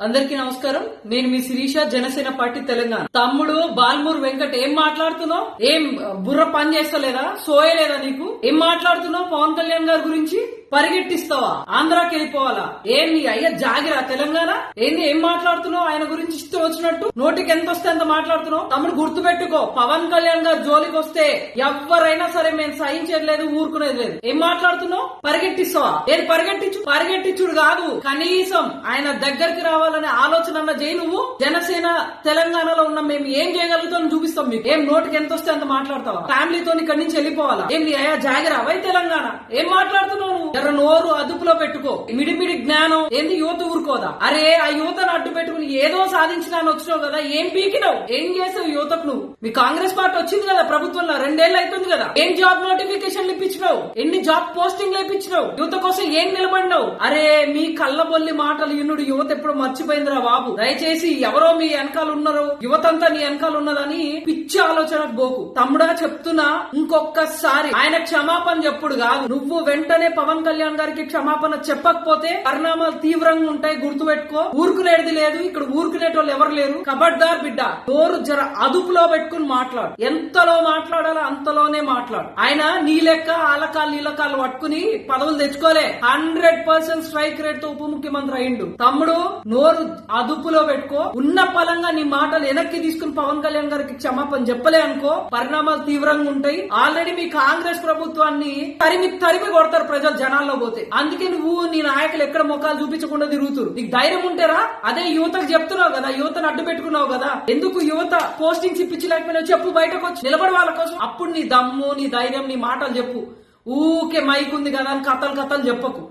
అందరికీ నమస్కారం. నేను మీ శిరీష, జనసేన పార్టీ తెలంగాణ. తమ్ముడు బాల్మూర్ వెంకట్ ఏం మాట్లాడుతున్నావు? ఏం బుర్ర పని చేస్తలేదా? సోయలేదా నీకు? ఏం మాట్లాడుతున్నావు పవన్ కళ్యాణ్ గారి గురించి? పరిగెట్టిస్తావా? ఆంధ్రాకి వెళ్ళిపోవాలా? ఏం నీ అయ్యా జాగిరా తెలంగాణ? ఏంది ఏం మాట్లాడుతున్నావు? ఆయన గురించి ఇష్టం వచ్చినట్టు నోటికి ఎంత వస్తే అంత మాట్లాడుతున్నావు. తమ్ముడు గుర్తుపెట్టుకో, పవన్ కళ్యాణ్ గారు జోలికి వస్తే ఎవరైనా సరే మేము సహించేది లేదు, ఊరుకునేది లేదు. ఏం మాట్లాడుతున్నావు? పరిగెట్టిస్తావా? ఏది పరిగెట్టించుడు కాదు, కనీసం ఆయన దగ్గరికి రావాలనే ఆలోచన అన్న చేయి నువ్వు. జనసేన తెలంగాణలో ఉన్న మేము ఏం చేయగలుగుతాం చూపిస్తాం మీకు. ఏం నోటికి ఎంత వస్తే అంత మాట్లాడతావా? ఫ్యామిలీతో ఇక్కడి నుంచి వెళ్ళిపోవాలా? ఏం నీ అయ్యా జాగిరా వై తెలంగాణ? ఏం మాట్లాడుతున్నావు నువ్వు? ఎర్ర నోరు అదుపులో పెట్టుకో. మిడిమిడి జ్ఞానం ఏంది? యువత ఊరుకోదా? అరే ఆ యువతను అడ్డు పెట్టుకుని ఏదో సాధించడానికి వచ్చినావు కదా, ఏం పీకినావు? ఏం చేసావు యువతకు నువ్వు? మీ కాంగ్రెస్ పార్టీ వచ్చింది కదా ప్రభుత్వంలో, 2 ఏళ్ళు అవుతుంది కదా. ఏం జాబ్ నోటిఫికేషన్లు ఇప్పించినావు? ఎన్ని జాబ్ పోస్టింగ్లు ఇప్పించినావు? యువత కోసం ఏం నిలబడినావు? అరే మీ కళ్ళబొల్లి మాటలు ఇన్నుడు యువత ఎప్పుడు మర్చిపోయిందిరా బాబు. దయచేసి ఎవరో మీ వెనకాల ఉన్నారు, యువతంతా నీ వెనకాల ఉన్నదని పిచ్చి ఆలోచనకు పోకు. తమ్ముడా చెప్తున్నా, ఇంకొకసారి ఆయన క్షమాపణ చెప్పుడు కాదు, నువ్వు వెంటనే పవన్ కళ్యాణ్ గారికి క్షమాపణ చెప్పకపోతే పరిణామాలు తీవ్రంగా ఉంటాయి. గుర్తుపెట్టుకో. ఊరుకునేది లేదు ఇక్కడ, ఊరుకునేటోళ్ళు ఎవరు లేరు. కబడ్దార్ బిడ్డ, నోరు జర అదుపులో పెట్టుకుని మాట్లాడు. ఎంతలో మాట్లాడాలో అంతలోనే మాట్లాడు. ఆయన నీ లెక్క ఆలకాలు నీలకాలు పట్టుకుని పదవులు తెచ్చుకోలే. 100% స్ట్రైక్ రేట్ తో ఉప ముఖ్యమంత్రి అయిండు. తమ్ముడు నోరు అదుపులో పెట్టుకో. ఉన్న పలంగా నీ మాటలు వెనక్కి తీసుకుని పవన్ కళ్యాణ్ గారికి క్షమాపణ చెప్పలే అనుకో, పరిణామాలు తీవ్రంగా ఉంటాయి. ఆల్రెడీ మీ కాంగ్రెస్ ప్రభుత్వాన్ని తరిమి కొడతారు ప్రజలు జనాల్లో పోతే. అందుకే నువ్వు నీ నాయకులు ఎక్కడ ముఖాలు చూపించకుండా తిరుగుతురు. నీకు ధైర్యం ఉంటేరా? అదే యువతకు చెప్తున్నావు కదా, యువతను అడ్డు పెట్టుకున్నావు కదా, ఎందుకు యువత పోస్టింగ్స్ ఇప్పించలేకపోయినా చెప్పు, బయటకు వచ్చి నిలబడి వాళ్ళ కోసం. అప్పుడు నీ దమ్ము, నీ ధైర్యం, నీ మాటలు చెప్పు. ఊకే మైక్ ఉంది కదా అని కథలు చెప్పకు.